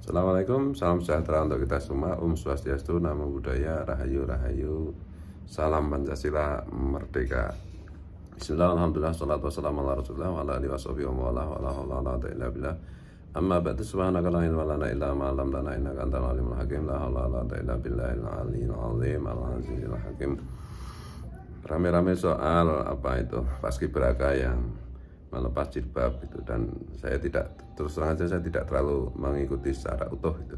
Assalamualaikum, salam sejahtera untuk kita semua. Om Swastiastu, Namo Buddhaya, Rahayu Rahayu, salam Pancasila merdeka. Bismillah, alhamdulillah, salatu wassalamu ala rasulillah wa ala alihi wa sahbihi wa mawala wa la hawla wa la quwwata illa billah. Amma ba'du, subhanaka la ilma lana illa ma 'allamtana innaka antal alimul hakim. La hawla wa la quwwata illa billahil aliyyil azim al-azizil hakim. Rame-rame soal apa itu paskibraka yang melepas jilbab itu, dan saya tidak, terus terang aja saya tidak terlalu mengikuti secara utuh itu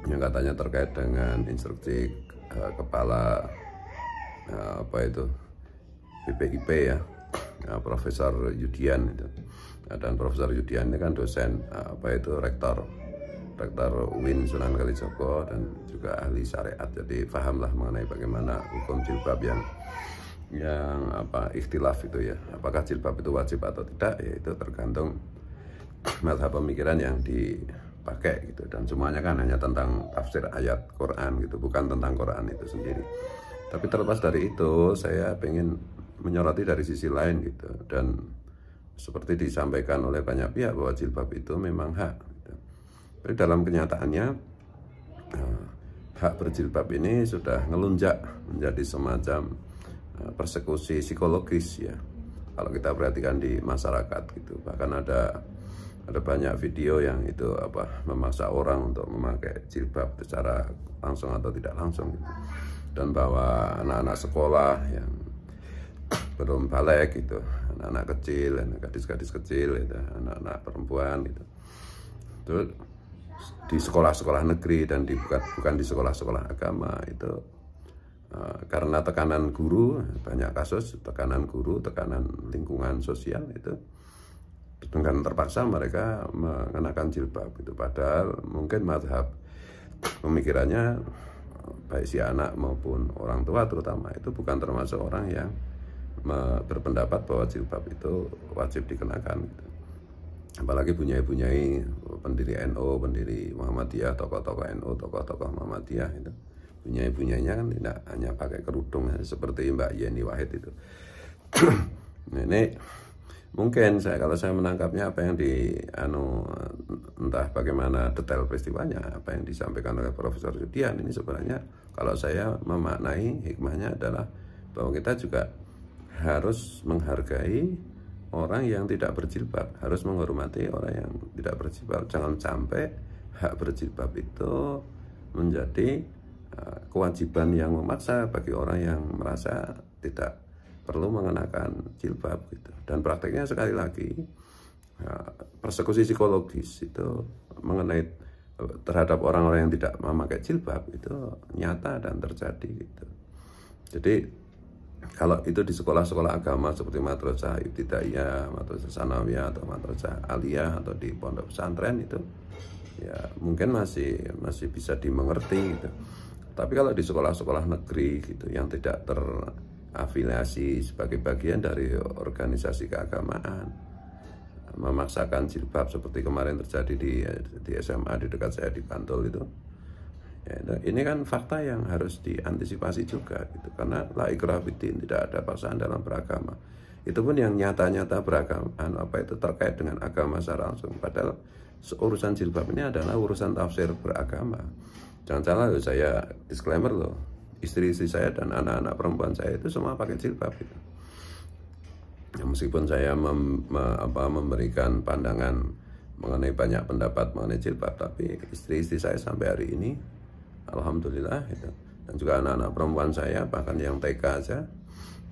yang katanya terkait dengan instruksi kepala apa itu BPIP ya, Profesor Yudian itu. Dan Profesor Yudian ini kan dosen apa itu rektor UIN Sunan Kalijogo dan juga ahli syariat, jadi pahamlah mengenai bagaimana hukum jilbab yang apa ikhtilaf itu ya, apakah jilbab itu wajib atau tidak, ya itu tergantung mazhab pemikiran yang dipakai gitu, dan semuanya kan hanya tentang tafsir ayat Quran gitu, bukan tentang Quran itu sendiri. Tapi terlepas dari itu, saya ingin menyoroti dari sisi lain gitu, dan seperti disampaikan oleh banyak pihak bahwa jilbab itu memang hak gitu. Tapi dalam kenyataannya hak berjilbab ini sudah ngelunjak menjadi semacam persekusi psikologis ya, kalau kita perhatikan di masyarakat gitu. Bahkan ada banyak video yang itu apa memaksa orang untuk memakai jilbab secara langsung atau tidak langsung gitu. Dan bahwa anak-anak sekolah yang belum balik gitu, anak-anak kecil, gadis-gadis kecil itu, anak-anak perempuan gitu, itu di sekolah-sekolah negeri dan bukan di sekolah-sekolah agama itu, karena tekanan guru, banyak kasus tekanan guru, tekanan lingkungan sosial itu, dengan terpaksa mereka mengenakan jilbab itu. Padahal mungkin mazhab pemikirannya baik si anak maupun orang tua terutama itu bukan termasuk orang yang berpendapat bahwa jilbab itu wajib dikenakan gitu. Apalagi bunyai-bunyai pendiri NU, pendiri Muhammadiyah, tokoh-tokoh NU, tokoh-tokoh Muhammadiyah itu, bunyai-bunyainya kan tidak hanya pakai kerudung seperti Mbak Yeni Wahid itu. Ini mungkin kalau saya menangkapnya apa yang entah bagaimana detail peristiwanya, apa yang disampaikan oleh Profesor Yudian ini, sebenarnya kalau saya memaknai hikmahnya adalah bahwa kita juga harus menghargai orang yang tidak berjilbab, harus menghormati orang yang tidak berjilbab. Jangan sampai hak berjilbab itu menjadi kewajiban yang memaksa bagi orang yang merasa tidak perlu mengenakan jilbab gitu. Dan prakteknya sekali lagi persekusi psikologis itu mengenai terhadap orang-orang yang tidak memakai jilbab itu nyata dan terjadi gitu. Jadi kalau itu di sekolah-sekolah agama seperti madrasah ibtidaiyah, madrasah sanawiyah atau madrasah aliyah atau di pondok pesantren itu ya mungkin masih bisa dimengerti gitu. Tapi kalau di sekolah-sekolah negeri gitu yang tidak terafiliasi sebagai bagian dari organisasi keagamaan, memaksakan jilbab seperti kemarin terjadi di SMA di dekat saya di Bantul itu, ya, ini kan fakta yang harus diantisipasi juga gitu. Karena la ikraha fiddin, tidak ada paksaan dalam beragama. Itu pun yang nyata-nyata beragama apa itu terkait dengan agama secara langsung. Padahal urusan jilbab ini adalah urusan tafsir beragama. Jangan salah loh, saya disclaimer loh, istri-istri saya dan anak-anak perempuan saya itu semua pakai jilbab gitu. Ya, meskipun saya memberikan pandangan mengenai banyak pendapat mengenai jilbab, tapi istri-istri saya sampai hari ini alhamdulillah itu, dan juga anak-anak perempuan saya bahkan yang TK aja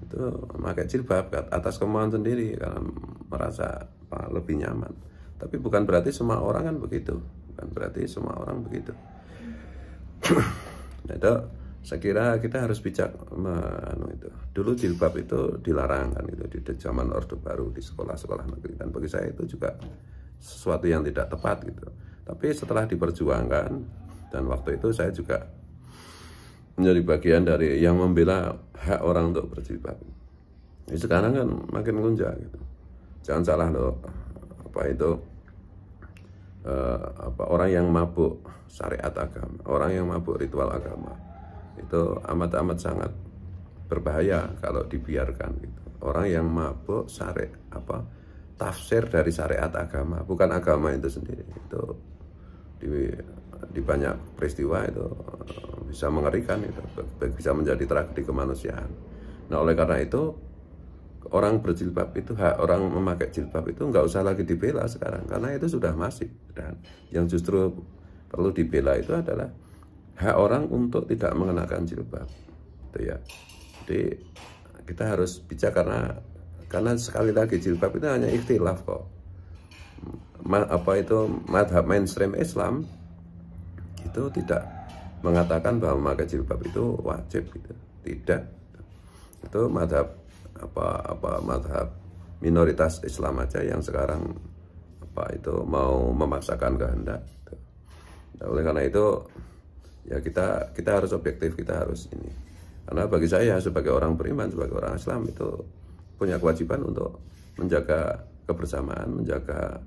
itu memakai jilbab atas kemauan sendiri karena merasa lebih nyaman. Tapi bukan berarti semua orang kan begitu, bukan berarti semua orang begitu. Nah, itu saya kira kita harus bijak itu. Dulu jilbab itu dilarang kan itu di zaman Orde Baru di sekolah-sekolah negeri, dan bagi saya itu juga sesuatu yang tidak tepat gitu. Tapi setelah diperjuangkan, dan waktu itu saya juga menjadi bagian dari yang membela hak orang untuk berjilbab. Jadi sekarang kan makin gunjang gitu. Jangan salah loh, apa itu orang yang mabuk syariat agama, orang yang mabuk ritual agama itu amat sangat berbahaya kalau dibiarkan gitu. Orang yang mabuk tafsir dari syariat agama, bukan agama itu sendiri, itu di banyak peristiwa itu bisa mengerikan, itu bisa menjadi tragedi kemanusiaan. Nah, oleh karena itu orang berjilbab itu, hak orang memakai jilbab itu nggak usah lagi dibela sekarang, karena itu sudah masif. Dan yang justru perlu dibela itu adalah hak orang untuk tidak mengenakan jilbab, gitu ya. Jadi kita harus bijak, karena sekali lagi jilbab itu hanya ikhtilaf kok. Madhab mainstream Islam itu tidak mengatakan bahwa memakai jilbab itu wajib, gitu. Tidak. Itu madhab madhab minoritas Islam aja yang sekarang mau memaksakan kehendak. Nah, oleh karena itu ya kita harus objektif, kita harus ini. Karena bagi saya sebagai orang beriman, sebagai orang Islam, itu punya kewajiban untuk menjaga kebersamaan, menjaga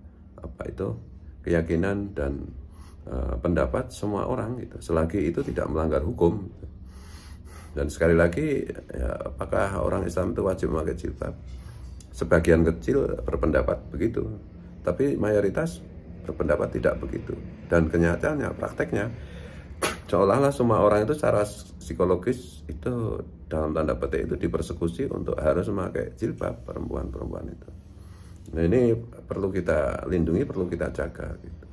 keyakinan dan pendapat semua orang, gitu, selagi itu tidak melanggar hukum. Dan sekali lagi ya, apakah orang Islam itu wajib memakai jilbab? Sebagian kecil berpendapat begitu, tapi mayoritas berpendapat tidak begitu. Dan kenyataannya, prakteknya, seolah-olah semua orang itu secara psikologis itu dalam tanda petik itu dipersekusi untuk harus memakai jilbab, perempuan itu. Nah, ini perlu kita lindungi, perlu kita jaga, gitu.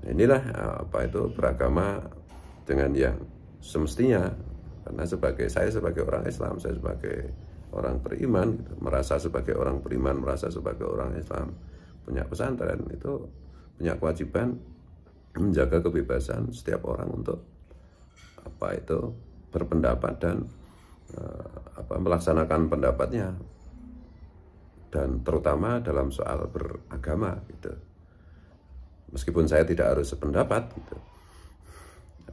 Nah, inilah beragama dengan yang semestinya. Karena saya sebagai orang Islam, saya sebagai orang beriman, gitu, merasa sebagai orang beriman, merasa sebagai orang Islam, punya pesantren, itu punya kewajiban menjaga kebebasan setiap orang untuk berpendapat dan melaksanakan pendapatnya, dan terutama dalam soal beragama, gitu. Meskipun saya tidak harus sependapat, gitu.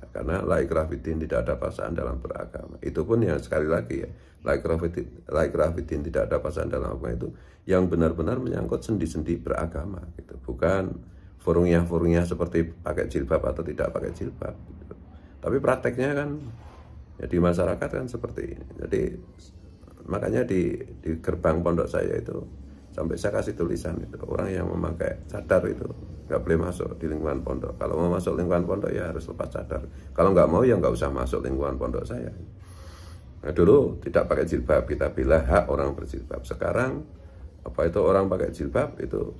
Karena la ikraha fiddin, tidak ada paksaan dalam beragama. Itu pun yang sekali lagi ya, la ikraha fiddin, tidak ada paksaan dalam agama, itu yang benar-benar menyangkut sendi-sendi beragama, gitu. Bukan forumnya seperti pakai jilbab atau tidak pakai jilbab, gitu. Tapi prakteknya kan ya di masyarakat kan seperti ini. Jadi makanya di gerbang pondok saya itu sampai saya kasih tulisan itu, orang yang memakai cadar itu nggak boleh masuk di lingkungan pondok. Kalau mau masuk lingkungan pondok ya harus lepas cadar. Kalau nggak mau ya nggak usah masuk lingkungan pondok saya. Nah, dulu tidak pakai jilbab, kita bilang hak orang berjilbab. Sekarang orang pakai jilbab itu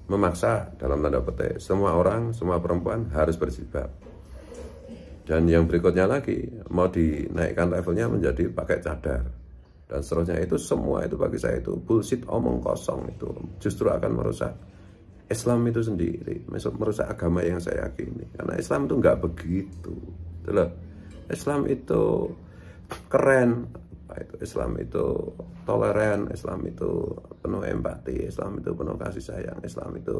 memaksa dalam tanda petik semua orang, semua perempuan harus berjilbab. Dan yang berikutnya lagi mau dinaikkan levelnya menjadi pakai cadar dan seterusnya. Itu semua itu bagi saya itu bullshit, omong kosong. Itu justru akan merusak Islam itu sendiri, merusak agama yang saya yakini. Karena Islam itu nggak begitu, gitu loh. Islam itu keren, Islam itu toleran, Islam itu penuh empati, Islam itu penuh kasih sayang, Islam itu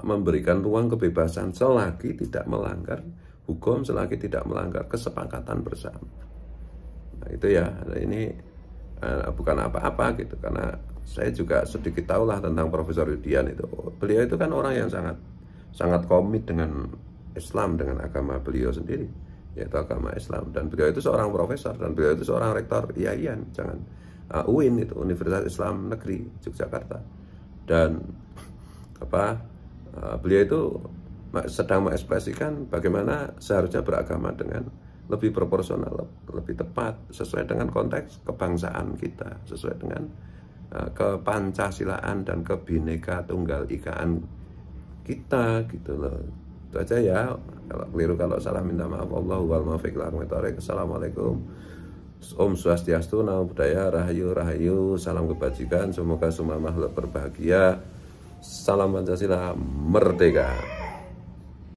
memberikan ruang kebebasan selagi tidak melanggar hukum, selagi tidak melanggar kesepakatan bersama. Nah, itu ya, ini bukan apa-apa, gitu. Karena saya juga sedikit tahulah tentang Profesor Yudian itu. Beliau itu kan orang yang sangat komit dengan Islam, dengan agama beliau sendiri, yaitu agama Islam. Dan beliau itu seorang profesor, dan beliau itu seorang rektor IAIN, UIN, itu Universitas Islam Negeri Yogyakarta. Dan beliau itu sedang mengekspresikan bagaimana seharusnya beragama dengan lebih proporsional, lebih tepat, sesuai dengan konteks kebangsaan kita, sesuai dengan kepancasilaan dan kebineka tunggal ikaan kita, gitu loh. Itu aja ya. Kalau keliru, kalau salah, minta maaf. Allahu wal muwaffiq ila aqwamit thoriq. Assalamualaikum. Om Swastiastu, Namo Buddhaya, Rahayu Rahayu, salam kebajikan, semoga semua makhluk berbahagia. Salam Pancasila, merdeka.